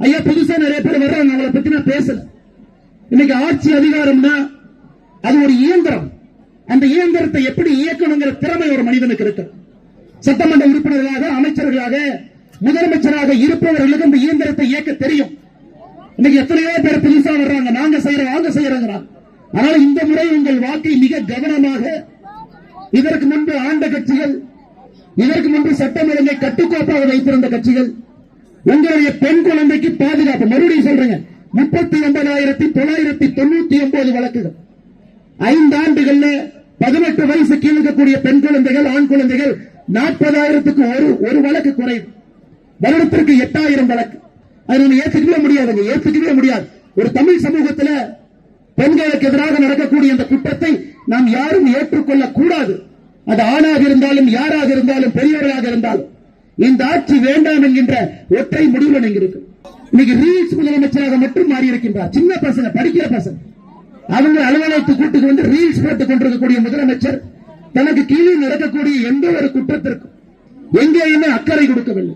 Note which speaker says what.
Speaker 1: ஐயா புதுசா நிறைய பேர் வர்றாங்க, அவங்களை பத்தி நான் பேசல. இன்னைக்கு ஆட்சி அதிகாரம்னா அது ஒரு இயந்திரம். அந்த இயந்திரத்தை எப்படி இயக்கணுங்கிற திறமை ஒரு மனிதனுக்கு இருக்கு. சட்டமன்ற உறுப்பினர்களாக, அமைச்சர்களாக, முதலமைச்சராக இருப்பவர்களுக்கு இந்த இயந்திரத்தை இயக்க தெரியும். இன்னைக்கு எத்தனையோ பேர் புதுசா வர்றாங்க, நாங்க செய்யறோம் வாங்க செய்யறாங்க. ஆனால் இந்த முறை உங்கள் வாக்கை மிக கவனமாக, இதற்கு முன்பு ஆண்ட கட்சிகள், இதற்கு முன்பு சட்டம் ஒழுங்கை கட்டுக்கோப்பாக வைத்திருந்த கட்சிகள், உங்களுடைய பெண் குழந்தைக்கு பாதுகாப்பு, மறுபடியும் சொல்றேங்க, 39,999 வழக்குகள் 5 ஆண்டுகள்ல 18 வயசு கீழ் இருக்கக்கூடிய பெண் குழந்தைகள், ஆண் குழந்தைகள் 40,000க்கு ஒரு வழக்கு குறைவு. வருடத்திற்கு 8,000 வழக்கு. அது நம்ம ஏற்றுக்கவே முடியாதுங்க, ஏற்றுக்கவே முடியாது. ஒரு தமிழ் சமூகத்தில் பெண்களுக்கு எதிராக நடக்கக்கூடிய இந்த குற்றத்தை நாம் யாரும் ஏற்றுக்கொள்ள கூடாது. அது ஆணாக இருந்தாலும், யாராக இருந்தாலும், பெரியவர்களாக இருந்தாலும் இந்த ஆட்சி வேண்டாம் என்கின்ற ஒற்றை முடிவு இருக்கு. இன்னைக்கு ரீல்ஸ் முதலமைச்சராக மட்டும் மாறி இருக்கின்றார். சின்ன பசங்க, படிக்கிற பசங்க, அவங்க அலுவலகத்து கூட்டுக்கு வந்து ரீல்ஸ் போட்டுக் கொண்டிருக்கக்கூடிய முதலமைச்சர் தனக்கு கீழே நடக்கக்கூடிய எந்த ஒரு குற்றத்திற்கும் எங்கேயுமே அக்கறை கொடுக்கவில்லை.